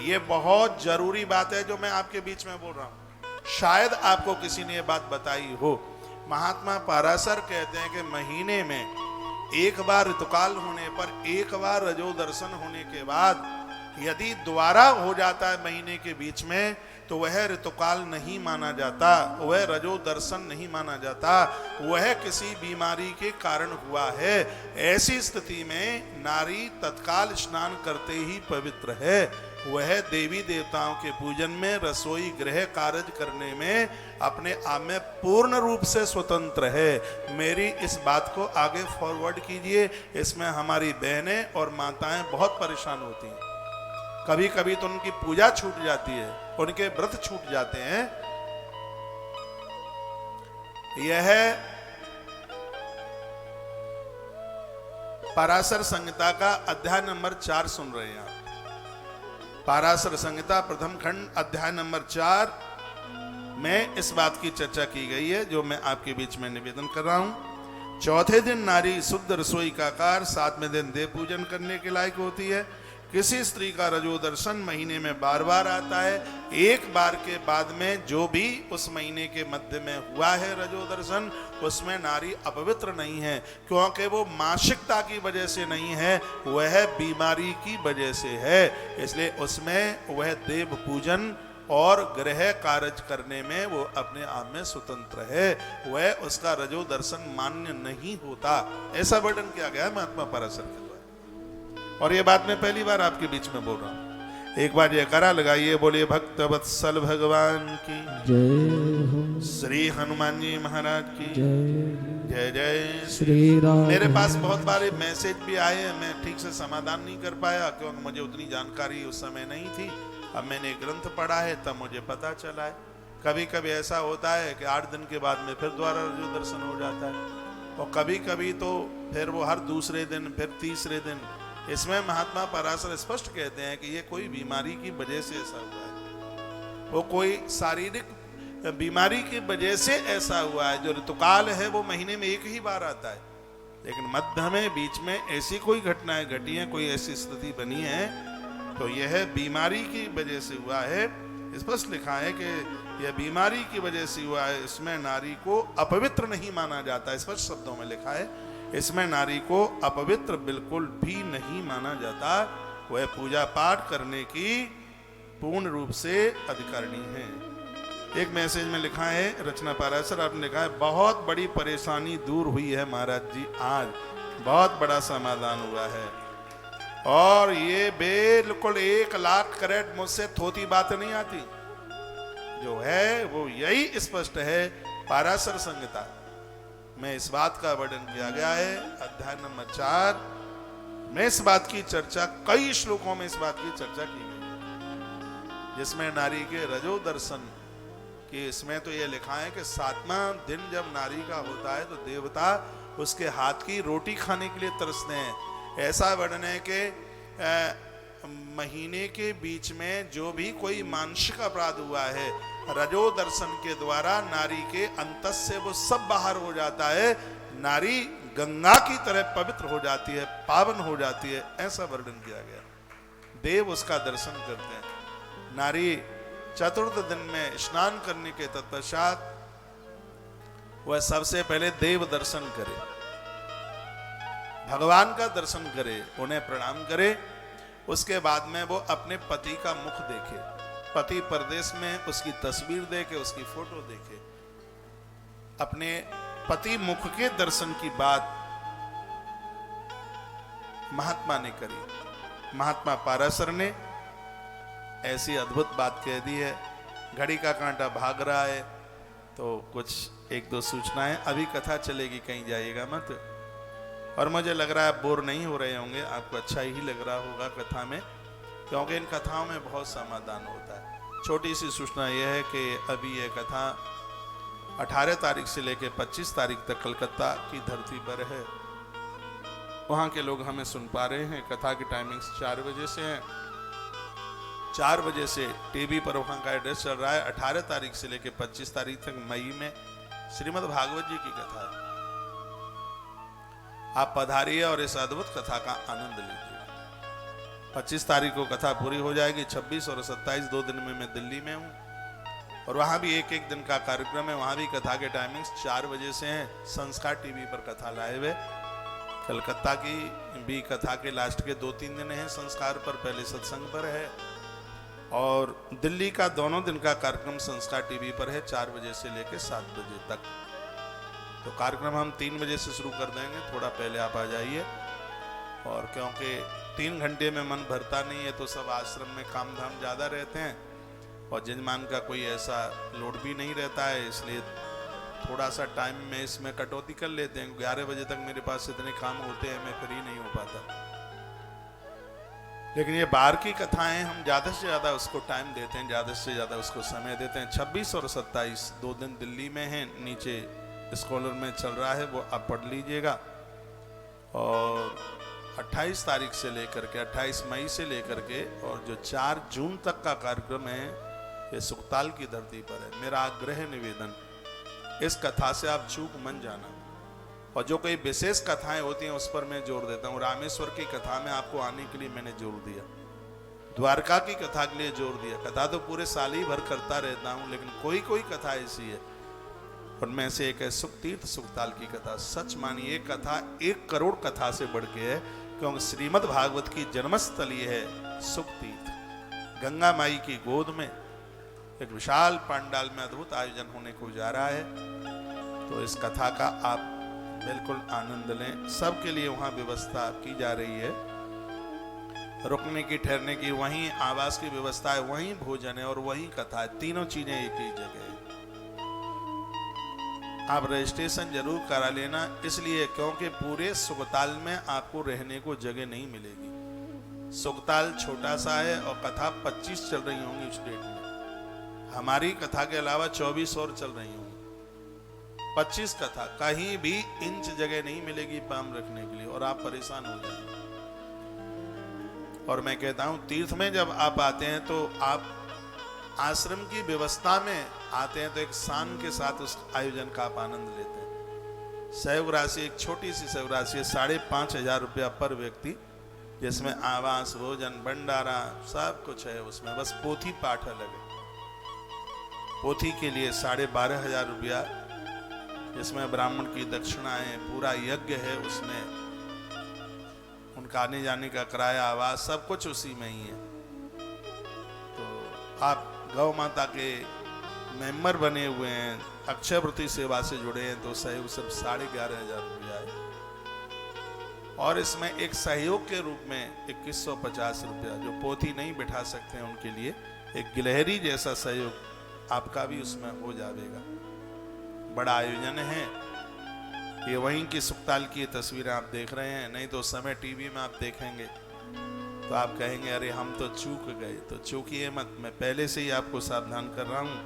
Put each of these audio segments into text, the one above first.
ये बहुत जरूरी बात है जो मैं आपके बीच में बोल रहा हूं। शायद आपको किसी ने ये बात बताई हो। महात्मा पाराशर कहते हैं कि महीने में एक बार ऋतुकाल होने पर, एक बार रजो दर्शन होने के बाद यदि दोबारा हो जाता है महीने के बीच में, तो वह ऋतुकाल नहीं माना जाता, वह रजो दर्शन नहीं माना जाता, वह किसी बीमारी के कारण हुआ है। ऐसी स्थिति में नारी तत्काल स्नान करते ही पवित्र है। वह देवी देवताओं के पूजन में, रसोई गृह कार्य करने में अपने आप में पूर्ण रूप से स्वतंत्र है। मेरी इस बात को आगे फॉरवर्ड कीजिए। इसमें हमारी बहनें और माताएं बहुत परेशान होती हैं। कभी कभी तो उनकी पूजा छूट जाती है, उनके व्रत छूट जाते हैं। यह पाराशर संहिता का अध्याय नंबर 4 सुन रहे हैं आप। पाराशर संहिता प्रथम खंड अध्याय नंबर 4 में इस बात की चर्चा की गई है जो मैं आपके बीच में निवेदन कर रहा हूं। चौथे दिन नारी शुद्ध रसोई का कार्य, 7वें दिन देव पूजन करने के लायक होती है। किसी स्त्री का रजो दर्शन महीने में बार बार आता है। एक बार के बाद में जो भी उस महीने के मध्य में हुआ है रजो दर्शन, उसमें नारी अपवित्र नहीं है, क्योंकि वो मासिकता की वजह से नहीं है, वह बीमारी की वजह से है। इसलिए उसमें वह देव पूजन और गृह कार्य करने में वो अपने आप में स्वतंत्र है। वह उसका रजो दर्शन मान्य नहीं होता। ऐसा वर्णन किया गया है महात्मा पाराशर के द्वारा। और ये बात मैं पहली बार आपके बीच में बोल रहा हूं। एक बार ये करा लगाइए, बोलिए भक्त वत्सल भगवान की जय हो। श्री हनुमान जी महाराज की जय जय जय श्री राम। मेरे पास बहुत बारे मैसेज भी आए हैं, मैं ठीक से समाधान नहीं कर पाया क्योंकि मुझे उतनी जानकारी उस समय नहीं थी। अब मैंने ग्रंथ पढ़ा है तब मुझे पता चला है। कभी कभी ऐसा होता है कि 8 दिन के बाद में फिर दोबारा जो दर्शन हो जाता है, और कभी कभी तो फिर वो हर दूसरे दिन, फिर तीसरे दिन। इसमें महात्मा पाराशर स्पष्ट कहते हैं कि ये कोई बीमारी की वजह से ऐसा हुआ है, वो कोई शारीरिक बीमारी की वजह से ऐसा हुआ है। जो ऋतुकाल है वो महीने में एक ही बार आता है, लेकिन मध्य में बीच में ऐसी कोई घटनाएं घटी हैं, कोई ऐसी स्थिति बनी है, तो यह बीमारी की वजह से हुआ है। स्पष्ट लिखा है कि यह बीमारी की वजह से हुआ है। इसमें नारी को अपवित्र नहीं माना जाता। स्पष्ट शब्दों में लिखा है, इसमें नारी को अपवित्र बिल्कुल भी नहीं माना जाता। वह पूजा पाठ करने की पूर्ण रूप से अधिकारिणी है। एक मैसेज में लिखा है, रचना पाराशर आपने लिखा है, बहुत बड़ी परेशानी दूर हुई है महाराज जी, आज बहुत बड़ा समाधान हुआ है। और ये बिल्कुल 1 लाख कैरेट मुझसे थोती बात नहीं आती। जो है वो यही स्पष्ट है। पाराशर संहिता में इस बात का वर्णन किया गया है। अध्याय नंबर 4 में इस बात की चर्चा, कई श्लोकों में इस बात की चर्चा की गई है, जिसमें नारी के रजो दर्शन की, इसमें तो ये लिखा है कि 7वां दिन जब नारी का होता है तो देवता उसके हाथ की रोटी खाने के लिए तरसते हैं। ऐसा वर्णन है कि महीने के बीच में जो भी कोई मानसिक अपराध हुआ है, रजो दर्शन के द्वारा नारी के अंतस से वो सब बाहर हो जाता है। नारी गंगा की तरह पवित्र हो जाती है, पावन हो जाती है, ऐसा वर्णन किया गया। देव उसका दर्शन करते हैं। नारी चतुर्थ दिन में स्नान करने के तत्पश्चात वह सबसे पहले देव दर्शन करे, भगवान का दर्शन करे, उन्हें प्रणाम करे। उसके बाद में वो अपने पति का मुख देखे, पति परदेश में, उसकी तस्वीर देखे, उसकी फोटो देखे। अपने पति मुख के दर्शन की बात महात्मा ने करी। महात्मा पाराशर ने ऐसी अद्भुत बात कह दी है। घड़ी का कांटा भाग रहा है तो कुछ 1-2 सूचनाएं, अभी कथा चलेगी, कहीं जाइएगा मत। और मुझे लग रहा है बोर नहीं हो रहे होंगे, आपको अच्छा ही लग रहा होगा कथा में, क्योंकि इन कथाओं में बहुत समाधान होता है। छोटी सी सूचना यह है कि अभी यह कथा 18 तारीख से लेकर 25 तारीख तक कलकत्ता की धरती पर है। वहाँ के लोग हमें सुन पा रहे हैं। कथा की टाइमिंग्स 4 बजे से है। 4 बजे से टीवी पर वहाँ का एड्रेस चल रहा है। 18 तारीख से लेकर 25 तारीख तक मई में श्रीमद् भागवत जी की कथा है। आप पधारिए और इस अद्भुत कथा का आनंद लीजिए। 25 तारीख को कथा पूरी हो जाएगी। 26 और 27 2 दिन में मैं दिल्ली में हूँ और वहाँ भी एक एक दिन का कार्यक्रम है। वहाँ भी कथा के टाइमिंग्स 4 बजे से हैं। संस्कार टीवी पर कथा लाइव है। कलकत्ता की भी कथा के लास्ट के 2-3 दिन हैं संस्कार पर, पहले सत्संग पर है। और दिल्ली का दोनों दिन का कार्यक्रम संस्कार टीवी पर है 4 बजे से लेकर 7 बजे तक। तो कार्यक्रम हम 3 बजे से शुरू कर देंगे, थोड़ा पहले आप आ जाइए। और क्योंकि 3 घंटे में मन भरता नहीं है तो सब आश्रम में काम धाम ज़्यादा रहते हैं और जजमान का कोई ऐसा लोड भी नहीं रहता है, इसलिए थोड़ा सा टाइम में इसमें कटौती कर लेते हैं। 11 बजे तक मेरे पास इतने काम होते हैं, मैं फ्री नहीं हो पाता। लेकिन ये बाहर की कथाएं हम ज़्यादा से ज़्यादा उसको टाइम देते हैं, ज़्यादा से ज़्यादा उसको समय देते हैं। 26 और 27 2 दिन दिल्ली में हैं, नीचे स्कॉलर में चल रहा है, वो आप पढ़ लीजिएगा। और 28 तारीख से लेकर के 28 मई से लेकर के और जो 4 जून तक का कार्यक्रम है ये सुखताल की धरती पर है। मेरा आग्रह निवेदन, इस कथा से आप चूक मन जाना। और जो कोई विशेष कथाएं होती हैं उस पर मैं जोर देता हूँ। रामेश्वर की कथा में आपको आने के लिए मैंने जोर दिया, द्वारका की कथा के लिए जोर दिया। कथा तो पूरे साल ही भर करता रहता हूँ, लेकिन कोई कोई कथा ऐसी है, उनमें से एक है सुखतीर्थ सुखताल की कथा। सच मानिए कथा 1 करोड़ कथा से बढ़ के है, क्योंकि श्रीमद् भागवत की जन्मस्थली है सुखतीर्थ। गंगा माई की गोद में एक विशाल पंडाल में अद्भुत आयोजन होने को जा रहा है। तो इस कथा का आप बिल्कुल आनंद लें। सबके लिए वहाँ व्यवस्था की जा रही है, रुकने की, ठहरने की, वहीं आवास की व्यवस्था है, वहीं भोजन है और वहीं कथा है। तीनों चीजें एक ही जगह है। आप रजिस्ट्रेशन जरूर करा लेना, इसलिए क्योंकि पूरे सुखताल में आपको रहने को जगह नहीं मिलेगी। सुखताल छोटा सा है और कथा 25 चल रही होंगी उस डेट में। हमारी कथा के अलावा 24 और चल रही होंगी। 25 कथा, कहीं भी इंच जगह नहीं मिलेगी पाम रखने के लिए और आप परेशान हो जाएंगे। और मैं कहता हूं तीर्थ में जब आप आते हैं तो आप आश्रम की व्यवस्था में आते हैं तो एक शान के साथ उस आयोजन का आप आनंद लेते हैं। सहयोग राशि एक छोटी सी सहयोग राशि है, 5,500 रुपया पर व्यक्ति, जिसमें आवास, भोजन, भंडारा सब कुछ है। उसमें बस पोथी पाठ अलग है। पोथी के लिए 12,500 रुपया, जिसमें ब्राह्मण की दक्षिणा है, पूरा यज्ञ है, उसमें उनका आने जाने का किराया, आवास सब कुछ उसी में ही है। तो आप गौ माता के मेंबर बने हुए हैं, अक्षय वृत्ति सेवा से जुड़े हैं, तो सहयोग सिर्फ 11,500 रुपया है। और इसमें एक सहयोग के रूप में 2150 रुपया, जो पोथी नहीं बिठा सकते हैं उनके लिए एक गिलहरी जैसा सहयोग आपका भी उसमें हो जाएगा। बड़ा आयोजन है। ये वहीं की सुखताल की तस्वीरें आप देख रहे हैं, नहीं तो उस समय टीवी में आप देखेंगे तो आप कहेंगे अरे हम तो चूक गए। तो चूकिए मत, मैं पहले से ही आपको सावधान कर रहा हूं।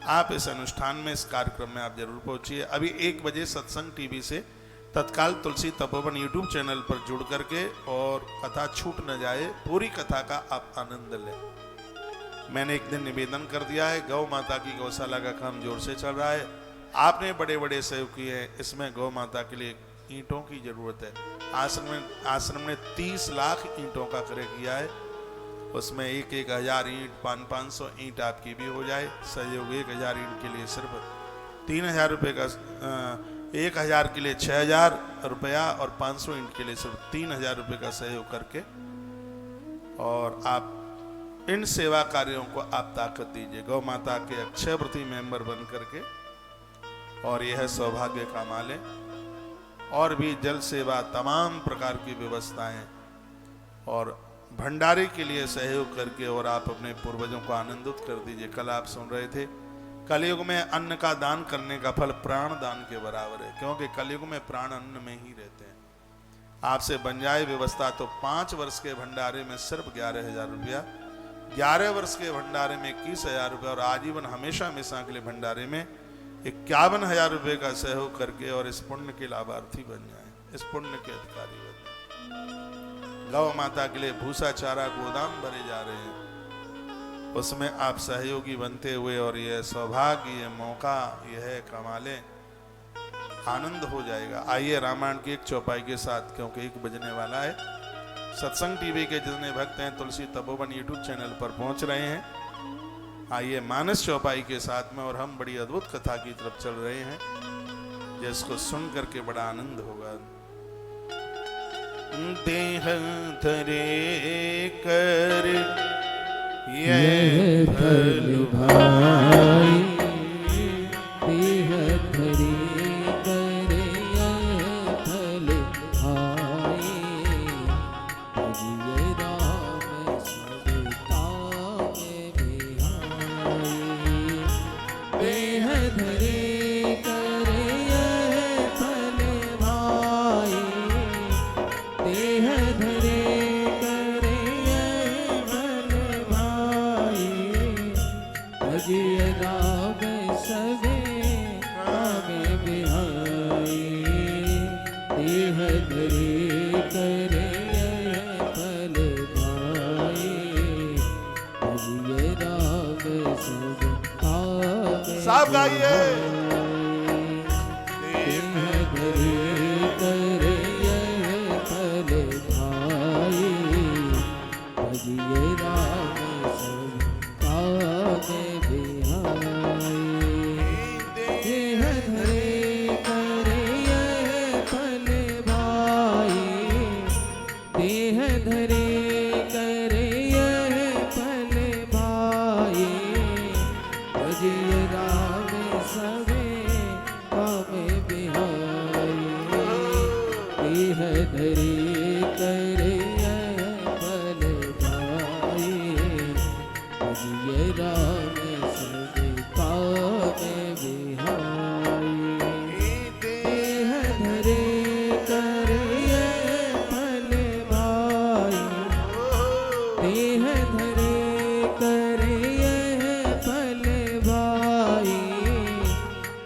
आप इस अनुष्ठान में, इस कार्यक्रम में आप जरूर पहुंचिए। अभी 1 बजे सत्संग टीवी से तत्काल तुलसी तपोवन यूट्यूब चैनल पर जुड़ करके, और कथा छूट न जाए, पूरी कथा का आप आनंद लें। मैंने एक दिन निवेदन कर दिया है, गौ माता की गौशाला का काम जोर से चल रहा है। आपने बड़े बड़े सहयोग किए हैं, इसमें गौ माता के लिए ईंटों की जरूरत है। आश्रम ने 30 लाख ईंटों का क्रय किया है। उसमें 1,000 ईंट, 500 ईंट आपकी भी हो जाए। सहयोग 1,000 ईंट के लिए सिर्फ 3,000 रुपये का, 1,000 के लिए 6,000 रुपया और 500 ईंट के लिए सिर्फ 3,000 रुपये का सहयोग करके, और आप इन सेवा कार्यों को आप ताकत दीजिए गौ माता के अक्षय वृत्ति मेंबर बन करके। और यह सौभाग्य का माल है। और भी जल सेवा, तमाम प्रकार की व्यवस्थाएं और भंडारे के लिए सहयोग करके, और आप अपने पूर्वजों को आनंदित कर दीजिए। कल आप सुन रहे थे, कलयुग में अन्न का दान करने का फल प्राण दान के बराबर है, क्योंकि कलयुग में प्राण अन्न में ही रहते हैं। आपसे बन जाए व्यवस्था तो 5 वर्ष के भंडारे में सिर्फ 11,000 रुपया, 11 वर्ष के भंडारे में 21,000 रुपया, और आजीवन हमेशा हमेशा के लिए भंडारे में 51,000 रुपये का सहयोग करके, और इस पुण्य के लाभार्थी बन जाएं, इस पुण्य के अधिकारी बन जाएं। गौ माता के लिए भूसा चारा गोदाम भरे जा रहे हैं, उसमें आप सहयोगी बनते हुए, और यह सौभाग्य, यह मौका, यह कमाले, आनंद हो जाएगा। आइए रामायण की एक चौपाई के साथ, क्योंकि 1 बजने वाला है, सत्संग टीवी के जितने भक्त हैं तुलसी तपोवन यूट्यूब चैनल पर पहुंच रहे हैं। आइए मानस चौपाई के साथ में, और हम बड़ी अद्भुत कथा की तरफ चल रहे हैं जिसको सुन करके बड़ा आनंद होगा। देह धरे कर ये फल भाई, देह धरे कर ये फल भाई, भजिए राम सबका में बिहाई। देह धरे कर ये फल भाई, देह धरे कर ये फल भाई, भजिए राम सबे काम बिहाई। देह धरे कर ये फल भाई, भजिए राम सब काम साहब गाइए। देह धरे कर ये फल भाई, भजिए राम सब काम बिहाई। देह धरे कर ये फल भाई, देह धरे कर ये फल भाई, भजिए राम सबे काम बिहाई। देह धरे कर ये फल भाई, भजिए राम सबे काम बिहाई। देह धरे कर ये फल भाई, देह धरे कर ये फल भाई,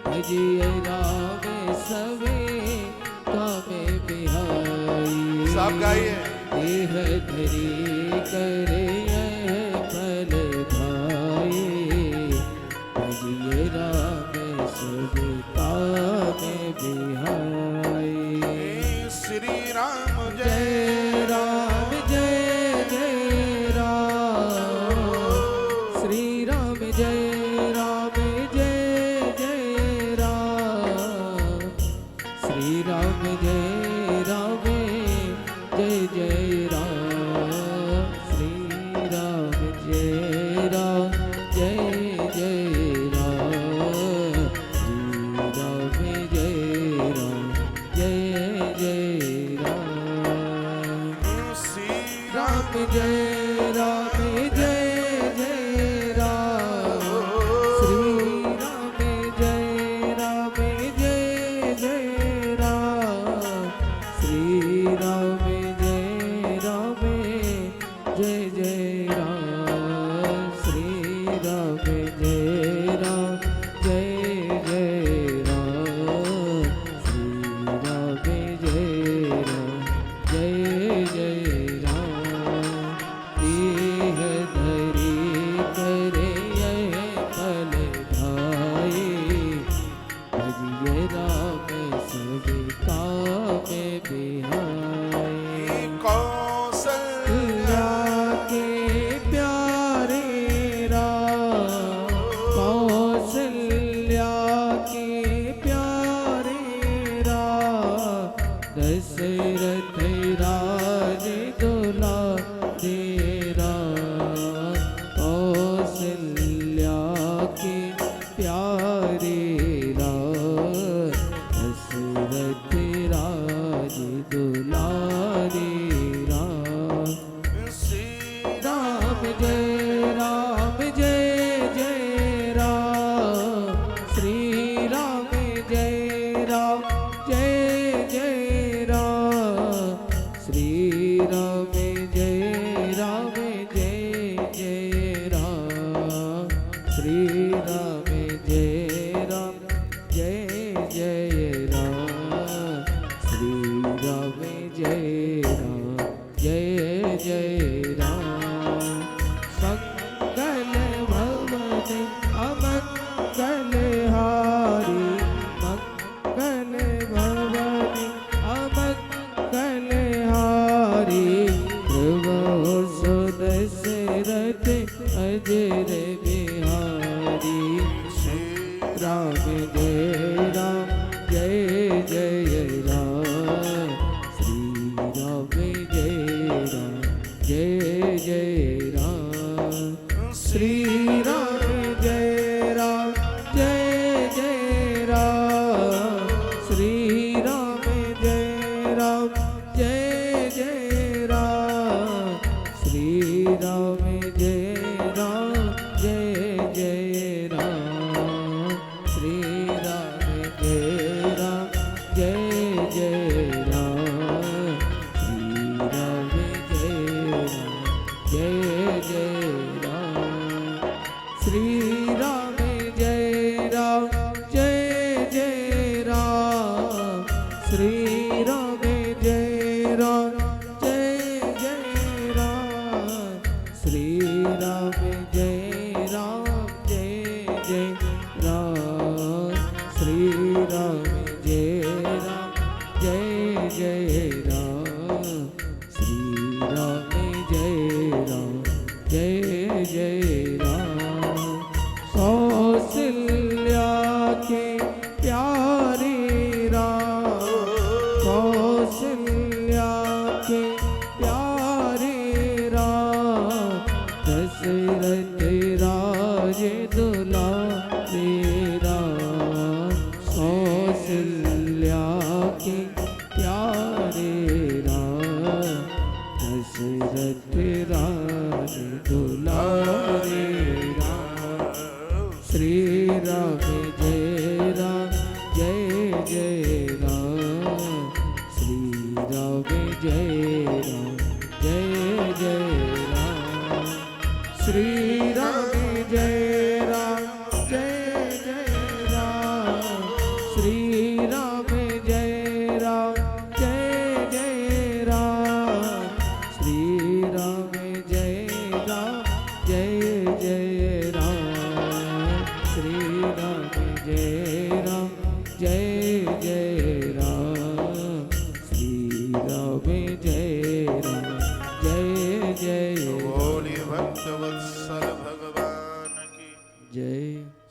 भजिए राम सबे काम बिहाई। साहब गाइए। देह धरे कर ये फल भाई, भजिए राम सब काम बिहाई। श्री राम जय जय राम जय जय राम, श्री राम जय राम जय जय राम, श्री राम जय राम जय जय राम, श्री राम जय राम जय जय राम, श्री राम जय राम जय जय राम, श्री राम जय राम जय जय राम, श्री राम जय राम जय जय राम, श्री राम जय राम जय जय राम, श्री राम जय राम जय जय राम, श्री राम जय राम जय जय राम। देह धरे कर ये फल भाई, भजिए राम सब काम बिहाई। कौशल्या के प्यारे राम, कौशल्या के प्यारे राम, दशरथ राज दुलारे राम, कौशल्या के प्यारे राम, दशरथ राज दुलारे राम। श्री राम जय जय राम, श्री राम जय जय राम, श्री राम जय जय राम, श्री राम जय जय राम, श्री राम जय जय राम। दशरथ अजर बिहारी राम जय राम जय जय राम श्री राम जय जय राम श्री राम जय राम जय जय राम श्री राम जय राम जय जय राम श्री राम जय राम जय जय राम श्री राम जय राम जय जय राम श्री राम जय राम श्री राम जय राम जय जय राम श्री राम जय राम जय जय राम श्री राम जय राम जय जय राम श्री राम जय राम जय जय राम श्री राम जय राम जय जय राम कौशल्या के प्यारे राम कौशल्या के प्यारे राम दशरथ राज दुलारे राम कौशल्या के प्यारे राम दशरथ राज दुलारे राम श्री राम जय राम जय जय राम श्री राम जय राम जय जय राम श्री राम जय राम जय जय राम श्री राम जय राम जय जय राम श्री राम जय राम जय जय राम श्री राम जय राम जय जय राम श्री राम जय राम जय जय बोले भक्तवत्सल भगवान की जय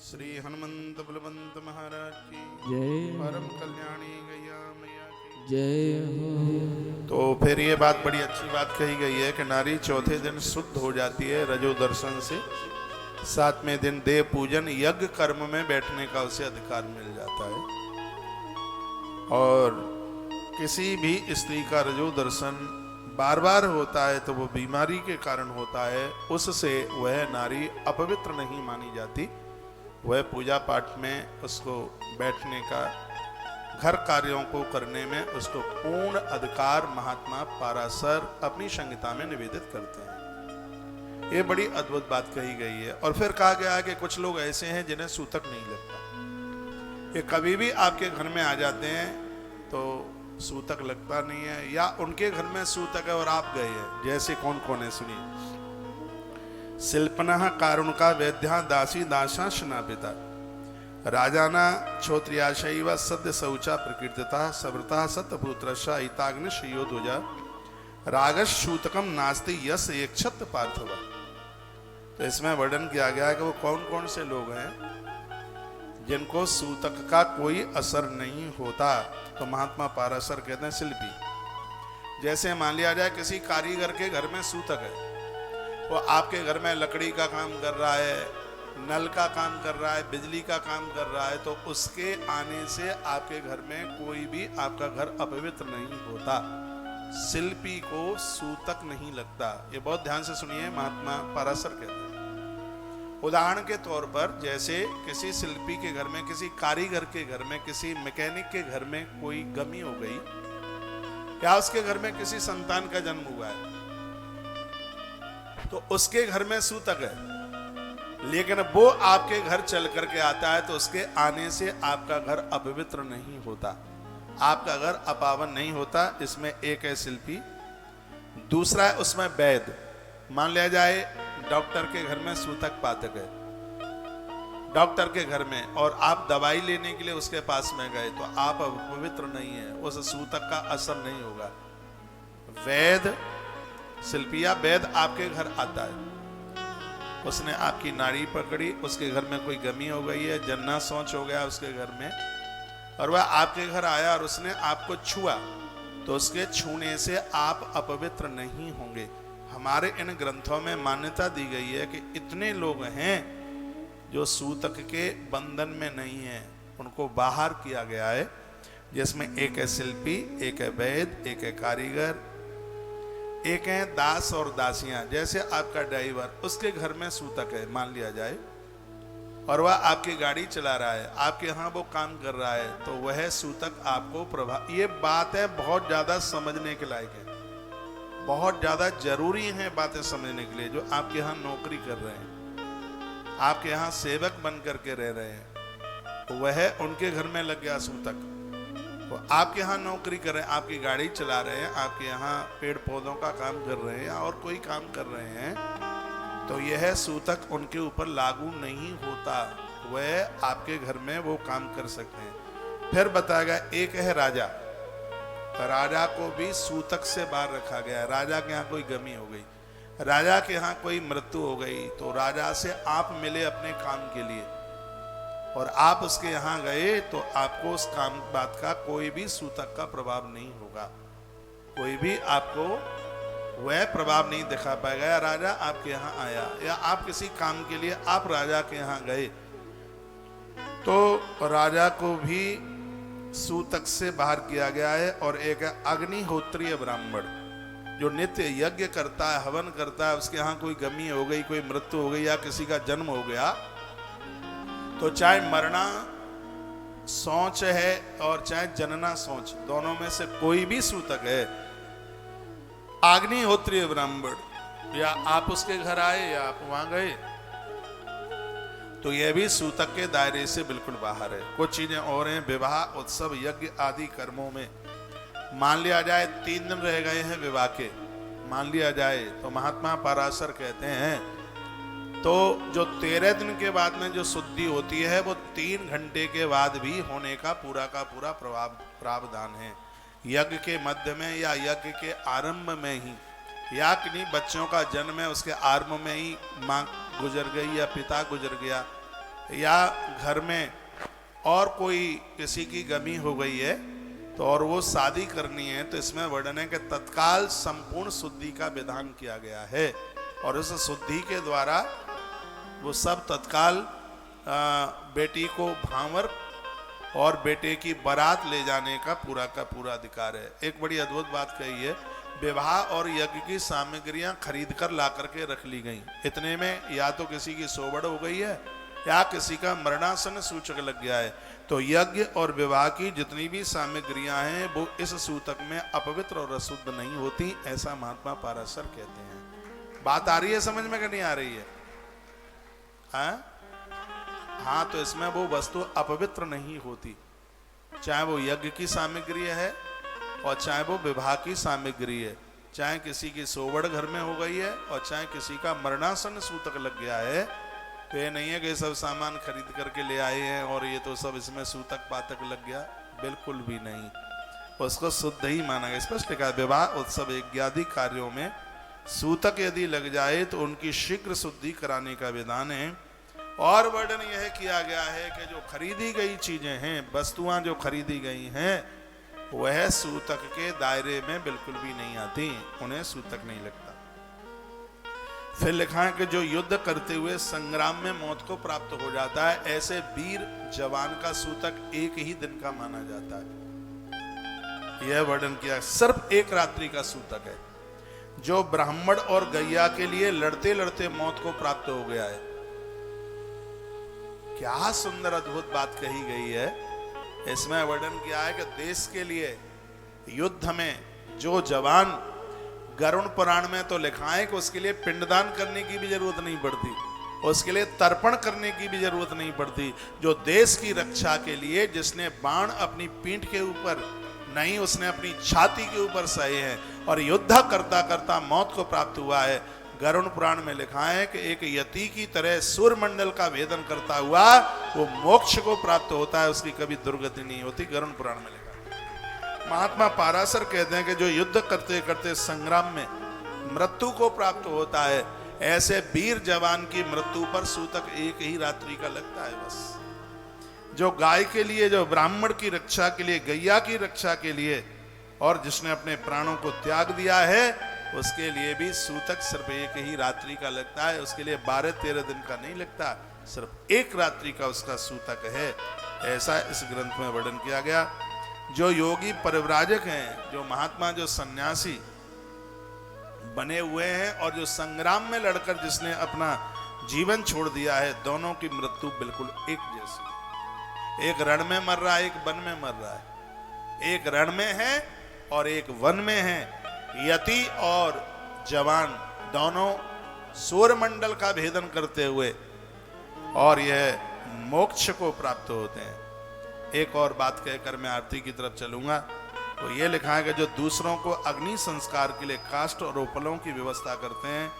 श्री हनुमंत बलवंत महाराज की जय परम कल्याणी गैया मैया की जय हो तो फिर ये बात बड़ी अच्छी बात कही गई है कि नारी चौथे दिन शुद्ध हो जाती है रजो दर्शन से, सातवें दिन देव पूजन यज्ञ कर्म में बैठने का उसे अधिकार मिल जाता है। और किसी भी स्त्री का रजो दर्शन बार बार होता है तो वो बीमारी के कारण होता है, उससे वह नारी अपवित्र नहीं मानी जाती। वह पूजा पाठ में उसको बैठने का, घर कार्यों को करने में उसको पूर्ण अधिकार महात्मा पाराशर अपनी संहिता में निवेदित करते हैं। ये बड़ी अद्भुत बात कही गई है। और फिर कहा गया है कि कुछ लोग ऐसे हैं जिन्हें सूतक नहीं लगता। ये कभी भी आपके घर में आ जाते हैं तो सूतक लगता नहीं है, या उनके घर में सूतक है और आप गए हैं। जैसे कौन कौन है सुनिए। शिल्पना कारुणिका वैद्या दासी दासा शनापिता राजाना क्षोत्रियाशैव सद्य शौचा प्रकीर्तिता सव्रता सत्यपुत्रशा हिताग्नि शयोध्वजा रागस सूतकम नास्ति यस एकछत पार्थवा। तो इसमें वर्णन किया गया है कि वो कौन कौन से लोग हैं जिनको सूतक का कोई असर नहीं होता। तो महात्मा पाराशर कहते हैं शिल्पी। जैसे मान लिया जाए किसी कारीगर के घर में सूतक है, वो आपके घर में लकड़ी का काम कर रहा है, नल का काम कर रहा है, बिजली का काम कर रहा है, तो उसके आने से आपके घर में कोई भी आपका घर अपवित्र नहीं होता। शिल्पी को सूतक नहीं लगता। ये बहुत ध्यान से सुनिए, महात्मा पाराशर कहते हैं। उदाहरण के तौर पर जैसे किसी शिल्पी के घर में, किसी कारीगर के घर में, किसी मैकेनिक के घर में कोई गमी हो गई, या उसके घर में किसी संतान का जन्म हुआ है, तो उसके घर में सूतक है, लेकिन वो आपके घर चल करके आता है तो उसके आने से आपका घर अपवित्र नहीं होता, आपका घर अपावन नहीं होता। इसमें एक है शिल्पी। दूसरा है उसमें वैद्य। मान लिया जाए डॉक्टर के घर में सूतक पातक है, डॉक्टर के घर में, और आप दवाई लेने के लिए उसके पास में गए तो आप पवित्र नहीं है, उस सूतक का असर नहीं होगा। वैद्य शिल्पिया वैद्य आपके घर आता है उसने आपकी नाड़ी पकड़ी, उसके घर में कोई गमी हो गई है, जन्ना सोच हो गया उसके घर में, और वह आपके घर आया और उसने आपको छुआ, तो उसके छूने से आप अपवित्र नहीं होंगे। हमारे इन ग्रंथों में मान्यता दी गई है कि इतने लोग हैं जो सूतक के बंधन में नहीं हैं, उनको बाहर किया गया है, जिसमें एक है शिल्पी, एक है वैद्य, एक है कारीगर, एक है दास और दासियां। जैसे आपका ड्राइवर, उसके घर में सूतक है मान लिया जाए, और वह आपकी गाड़ी चला रहा है, आपके यहाँ वो काम कर रहा है, तो वह सूतक आपको प्रभाव। ये बात है बहुत ज्यादा समझने के लायक है, बहुत ज्यादा जरूरी है बातें समझने के लिए। जो आपके यहाँ नौकरी कर रहे हैं, आपके यहाँ सेवक बन करके रह रहे हैं, तो वह उनके घर में लग गया सूतक। वो आपके यहाँ नौकरी कर रहे हैं, आपकी गाड़ी चला रहे हैं, आपके यहाँ पेड़ पौधों का काम कर रहे हैं और कोई काम कर रहे हैं, तो यह सूतक उनके ऊपर लागू नहीं होता, वह आपके घर में वो काम कर सकते हैं। फिर बताएगा एक है राजा, राजा को भी सूतक से बाहर रखा गया है। राजा के यहाँ कोई गमी हो गई, राजा के यहाँ कोई मृत्यु हो गई, तो राजा से आप मिले अपने काम के लिए और आप उसके यहाँ गए, तो आपको उस काम बात का कोई भी सूतक का प्रभाव नहीं होगा, कोई भी आपको वह प्रभाव नहीं दिखा पाएगा। या राजा आपके यहाँ आया, या आप किसी काम के लिए आप राजा के यहाँ गए, तो राजा को भी सूतक से बाहर किया गया है। और एक है अग्निहोत्रीय ब्राह्मण, जो नित्य यज्ञ करता है, हवन करता है, उसके यहाँ कोई गमी हो गई, कोई मृत्यु हो गई, या किसी का जन्म हो गया, तो चाहे मरना सोच है और चाहे जनना सोच, दोनों में से कोई भी सूतक है, अग्निहोत्रीय ब्राह्मण, या आप उसके घर आए या आप वहां गए, तो यह भी सूतक के दायरे से बिल्कुल बाहर है। कुछ चीजें और हैं, विवाह, उत्सव, यज्ञ आदि कर्मों में मान लिया जाए 3 दिन रह गए हैं विवाह के, मान लिया जाए, तो महात्मा पराशर कहते हैं, तो जो 13 दिन के बाद में जो शुद्धि होती है, वो 3 घंटे के बाद भी होने का पूरा प्रावधान है। यज्ञ के मध्य में या यज्ञ के आरंभ में ही, या किन्हीं बच्चों का जन्म है उसके आरंभ में ही माँ गुजर गई या पिता गुजर गया, या घर में और कोई किसी की गमी हो गई है, तो और वो शादी करनी है, तो इसमें वर्णन है कि तत्काल संपूर्ण शुद्धि का विधान किया गया है, और उस शुद्धि के द्वारा वो सब तत्काल बेटी को भांवर और बेटे की बारात ले जाने का पूरा अधिकार है। एक बड़ी अद्भुत बात कही है, विवाह और यज्ञ की सामग्रियां खरीद कर ला करके रख ली गई, इतने में या तो किसी की सोबड़ हो गई है या किसी का मरणासन सूचक लग गया है, तो यज्ञ और विवाह की जितनी भी सामग्रियां हैं वो इस सूतक में अपवित्र और अशुद्ध नहीं होती, ऐसा महात्मा पाराशर कहते हैं। बात आ रही है समझ में कि नहीं आ रही है? हाँ, तो इसमें वो वस्तु अपवित्र नहीं होती, चाहे वो यज्ञ की सामग्री है और चाहे वो विवाह की सामग्री है, चाहे किसी की सोवड़ घर में हो गई है और चाहे किसी का मरणासन सूतक लग गया है, तो ये नहीं है कि सब सामान खरीद करके ले आए हैं और ये तो सब इसमें सूतक पातक लग गया, बिल्कुल भी नहीं, उसको शुद्ध ही माना गया। स्पष्ट लिखा है, विवाह उत्सव यज्ञादि कार्यों में सूतक यदि लग जाए तो उनकी शीघ्र शुद्धि कराने का विधान है। और वर्णन यह किया गया है कि जो खरीदी गई चीजें हैं, वस्तुएं जो खरीदी गई हैं, वह सूतक के दायरे में बिल्कुल भी नहीं आती, उन्हें सूतक नहीं लगता। फिर लिखा है कि जो युद्ध करते हुए संग्राम में मौत को प्राप्त हो जाता है, ऐसे वीर जवान का सूतक 1 ही दिन का माना जाता है। यह वर्णन किया, सिर्फ 1 रात्रि का सूतक है। जो ब्राह्मण और गैया के लिए लड़ते लड़ते मौत को प्राप्त हो गया है, क्या सुंदर अद्भुत बात कही गई है। इसमें वर्णन किया है कि देश के लिए युद्ध में जो जवान, गरुण पुराण में तो लिखा है कि उसके लिए पिंडदान करने की भी जरूरत नहीं पड़ती, उसके लिए तर्पण करने की भी जरूरत नहीं पड़ती। जो देश की रक्षा के लिए, जिसने बाण अपनी पीठ के ऊपर नहीं, उसने अपनी छाती के ऊपर सहे हैं और युद्ध करता करता मौत को प्राप्त हुआ है। गरुण पुराण में लिखा है कि एक यति की तरह सूर्यमंडल का भेदन करता हुआ वो मोक्ष को प्राप्त होता है, उसकी कभी दुर्गति नहीं होती। गरुण पुराण में लिखा है। महात्मा पाराशर कहते हैं कि जो युद्ध करते करते संग्राम में मृत्यु को प्राप्त होता है, ऐसे वीर जवान की मृत्यु पर सूतक एक ही रात्रि का लगता है बस। जो गाय के लिए, जो ब्राह्मण की रक्षा के लिए, गैया की रक्षा के लिए, और जिसने अपने प्राणों को त्याग दिया है, उसके लिए भी सूतक सिर्फ एक ही रात्रि का लगता है। उसके लिए 12-13 दिन का नहीं लगता, सिर्फ एक रात्रि का उसका सूतक है। ऐसा इस ग्रंथ में वर्णन किया गया। जो योगी परिव्राजक हैं, जो महात्मा, जो सन्यासी बने हुए हैं, और जो संग्राम में लड़कर जिसने अपना जीवन छोड़ दिया है, दोनों की मृत्यु बिल्कुल एक जैसी। एक रण में मर रहा है, एक वन में मर रहा है। एक रण में है और एक वन में है। यति और जवान दोनों सूर्यमंडल का भेदन करते हुए और यह मोक्ष को प्राप्त होते हैं। एक और बात कहकर मैं आरती की तरफ चलूंगा। तो ये लिखा है कि जो दूसरों को अग्नि संस्कार के लिए काष्ठ और उपलों की व्यवस्था करते हैं,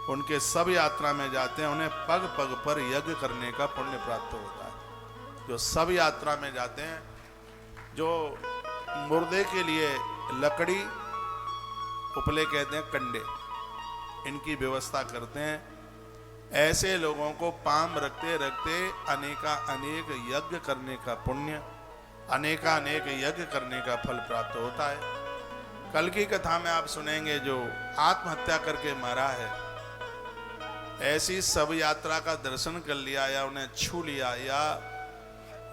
उनके सब यात्रा में जाते हैं, उन्हें पग पग पर यज्ञ करने का पुण्य प्राप्त होता है। जो सब यात्रा में जाते हैं, जो मुर्दे के लिए लकड़ी, उपले कहते हैं कंडे, इनकी व्यवस्था करते हैं, ऐसे लोगों को पाम रखते रखते अनेका अनेक यज्ञ करने का पुण्य, अनेका अनेक यज्ञ करने का फल प्राप्त होता है। कल की कथा में आप सुनेंगे जो आत्महत्या करके मरा है, ऐसी सब यात्रा का दर्शन कर लिया या उन्हें छू लिया या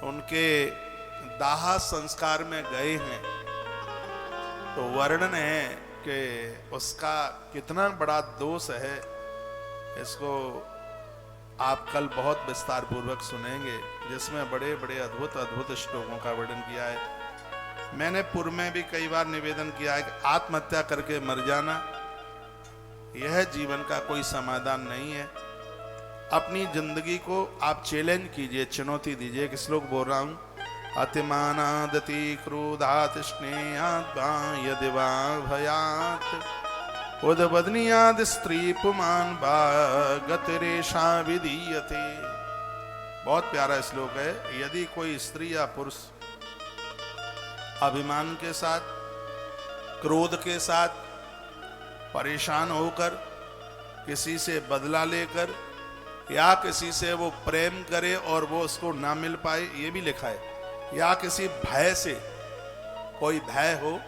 उनके दाह संस्कार में गए हैं, तो वर्णन है कि उसका कितना बड़ा दोष है। इसको आप कल बहुत विस्तार पूर्वक सुनेंगे, जिसमें बड़े बड़े अद्भुत अद्भुत श्लोकों का वर्णन किया है। मैंने पूर्व में भी कई बार निवेदन किया है कि आत्महत्या करके मर जाना यह जीवन का कोई समाधान नहीं है। अपनी जिंदगी को आप चैलेंज कीजिए, चुनौती दीजिए। एक श्लोक बोल रहा हूं, अतिमानादति क्रोधात् स्नेहात् यदि वा भयात् उद्बदनीयाद् स्त्री पुमान गतिरेषा विधीयते। बहुत प्यारा श्लोक है। यदि कोई स्त्री या पुरुष अभिमान के साथ, क्रोध के साथ परेशान होकर किसी से बदला लेकर या किसी से वो प्रेम करे और वो उसको ना मिल पाए, ये भी लिखा है, या किसी भय से, कोई भय हो,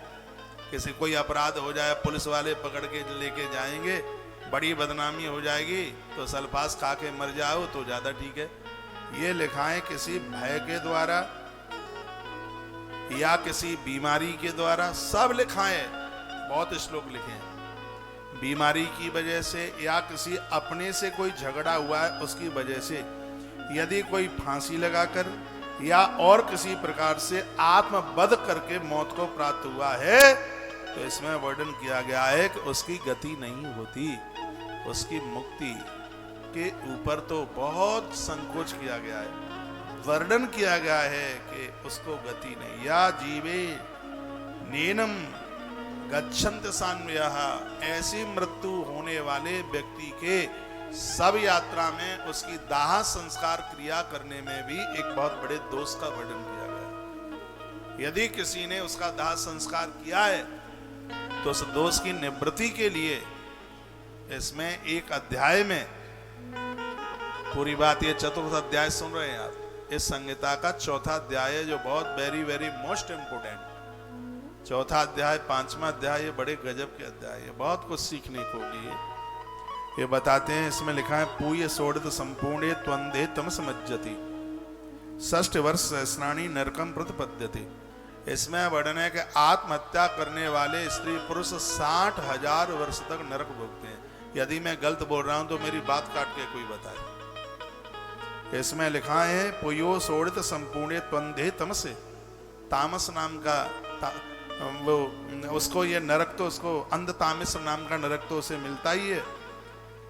किसी कोई अपराध हो जाए, पुलिस वाले पकड़ के लेके जाएंगे, बड़ी बदनामी हो जाएगी, तो सल्फास खा के मर जाओ तो ज्यादा ठीक है। ये लिखा है किसी भय के द्वारा या किसी बीमारी के द्वारा, सब लिखा है, बहुत श्लोक लिखे हैं। बीमारी की वजह से या किसी अपने से कोई झगड़ा हुआ है उसकी वजह से, यदि कोई फांसी लगाकर या और किसी प्रकार से आत्मवध करके मौत को प्राप्त हुआ है, तो इसमें वर्णन किया गया है कि उसकी गति नहीं होती, उसकी मुक्ति के ऊपर तो बहुत संकोच किया गया है, वर्णन किया गया है कि उसको गति नहीं। या जीवे नेनम गच्छन्त सान्वयः, ऐसी मृत्यु होने वाले व्यक्ति के सब यात्रा में उसकी दाह संस्कार क्रिया करने में भी एक बहुत बड़े दोष का वर्णन किया गया। यदि किसी ने उसका दाह संस्कार किया है तो उस दोष की निवृत्ति के लिए इसमें एक अध्याय में पूरी बात, ये चतुर्थ अध्याय सुन रहे हैं आप, इस संहिता का चौथा अध्याय है, जो बहुत वेरी वेरी मोस्ट इंपोर्टेंट। चौथा अध्याय, पांचवा अध्याय, ये बड़े गजब के अध्याय है, बहुत कुछ सीखने को लिए। ये बताते हैं, इसमें लिखा है, पूय सोड़ित संपूर्णे त्वंदे तम समज्जति षष्ठ वर्ष स्नानी नरकम प्रतिपद्यते। इसमें वर्णन है कि आत्महत्या करने वाले स्त्री पुरुष 60,000 वर्ष तक नरक भोगते हैं। यदि मैं गलत बोल रहा हूं तो मेरी बात काट के कोई बताए। इसमें लिखा है, पुयो सोड़ित संपूर्णे त्वंदे तम से, तामस नाम का वो उसको ये नरक तो उसको अंध तामिस नाम का नरक तो उसे मिलता ही है।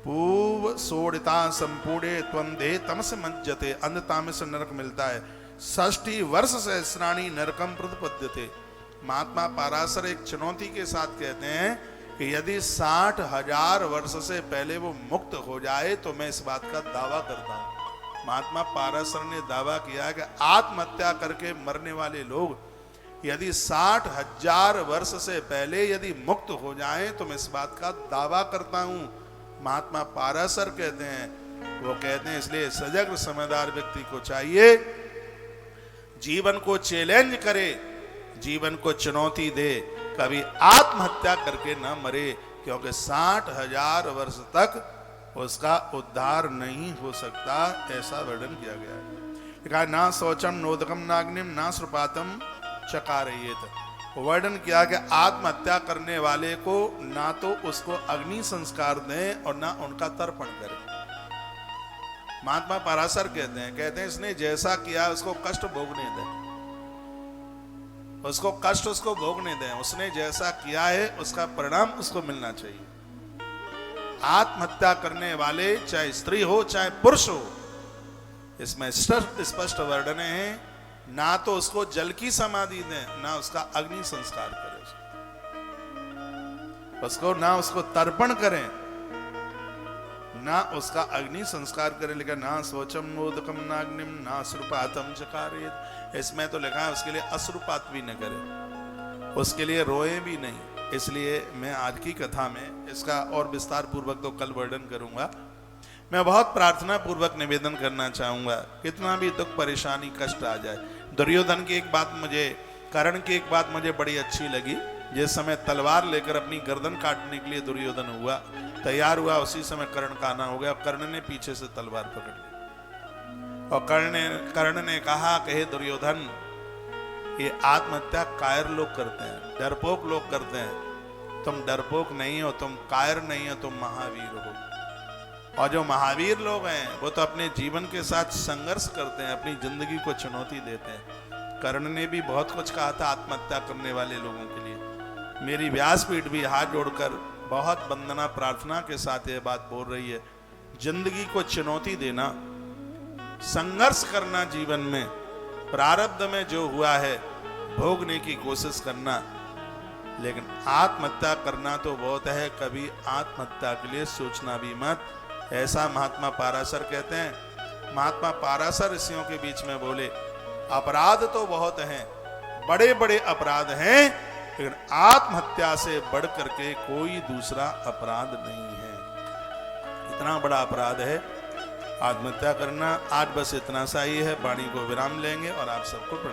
पूव सोड़िता संपूर्णे त्वंदे तमस मज्जते, अंध तामिस नरक मिलता है। 60 वर्ष सहस्राणी नरकम प्रतिपद्यते। महात्मा पाराशर एक चुनौती के साथ कहते हैं कि यदि 60,000 वर्ष से पहले वो मुक्त हो जाए तो मैं इस बात का दावा करता हूं। महात्मा पाराशर ने दावा किया कि आत्महत्या करके मरने वाले लोग यदि 60,000 वर्ष से पहले यदि मुक्त हो जाएं तो मैं इस बात का दावा करता हूं, महात्मा पाराशर कहते हैं, वो कहते हैं इसलिए सजग समझदार व्यक्ति को चाहिए जीवन को चैलेंज करे, जीवन को चुनौती दे, कभी आत्महत्या करके न मरे, क्योंकि 60,000 वर्ष तक उसका उद्धार नहीं हो सकता, ऐसा वर्णन किया गया है। लिखा ना शौचम नोदकम नाग्निम ना श्रुपातम चकारयेत, वर्णन किया कि आत्महत्या करने वाले को ना तो उसको अग्नि संस्कार दें और ना उनका तर्पण करें। महात्मा पाराशर कहते हैं इसने जैसा किया उसको कष्ट भोगने दें, उसको कष्ट उसको भोगने दें, उसने जैसा किया है उसका परिणाम उसको मिलना चाहिए। आत्महत्या करने वाले चाहे स्त्री हो चाहे पुरुष हो, इसमें स्पष्ट वर्णन है, ना तो उसको जल की समाधि दें ना उसका अग्नि संस्कार करें, उसको ना उसको तर्पण करें ना उसका अग्नि संस्कार करें। लिखा ना शौचम नोदकम नाग्निम ना श्रुपातम चकारेत, इसमें तो लिखा है उसके लिए अश्रुपात भी न करे, उसके लिए रोए भी नहीं। इसलिए मैं आज की कथा में इसका और विस्तार पूर्वक तो कल वर्णन करूंगा। मैं बहुत प्रार्थना पूर्वक निवेदन करना चाहूंगा, कितना भी दुख परेशानी कष्ट आ जाए। दुर्योधन की एक बात मुझे, कर्ण की एक बात मुझे बड़ी अच्छी लगी। जिस समय तलवार लेकर अपनी गर्दन काटने के लिए दुर्योधन हुआ, तैयार हुआ, उसी समय कर्ण का आना हो गया। कर्ण ने पीछे से तलवार पकड़ ली और कर्ण ने कहा कि हे दुर्योधन, ये आत्महत्या कायर लोग करते हैं, डरपोक लोग करते हैं, तुम डरपोक नहीं हो, तुम कायर नहीं हो, तुम महावीर हो। और जो महावीर लोग हैं वो तो अपने जीवन के साथ संघर्ष करते हैं, अपनी जिंदगी को चुनौती देते हैं। कर्ण ने भी बहुत कुछ कहा था आत्महत्या करने वाले लोगों के लिए। मेरी व्यासपीठ भी हाथ जोड़कर बहुत वंदना प्रार्थना के साथ यह बात बोल रही है, जिंदगी को चुनौती देना, संघर्ष करना, जीवन में प्रारब्ध में जो हुआ है भोगने की कोशिश करना, लेकिन आत्महत्या करना तो बहुत है, कभी आत्महत्या के लिए सोचना भी मत, ऐसा महात्मा पाराशर कहते हैं। महात्मा पाराशर ऋषियों के बीच में बोले, अपराध तो बहुत हैं, बड़े बड़े अपराध हैं, लेकिन आत्महत्या से बढ़ करके कोई दूसरा अपराध नहीं है। इतना बड़ा अपराध है आत्महत्या करना। आज बस इतना सा ही है, वाणी को विराम लेंगे और आप सबको प्रणाम।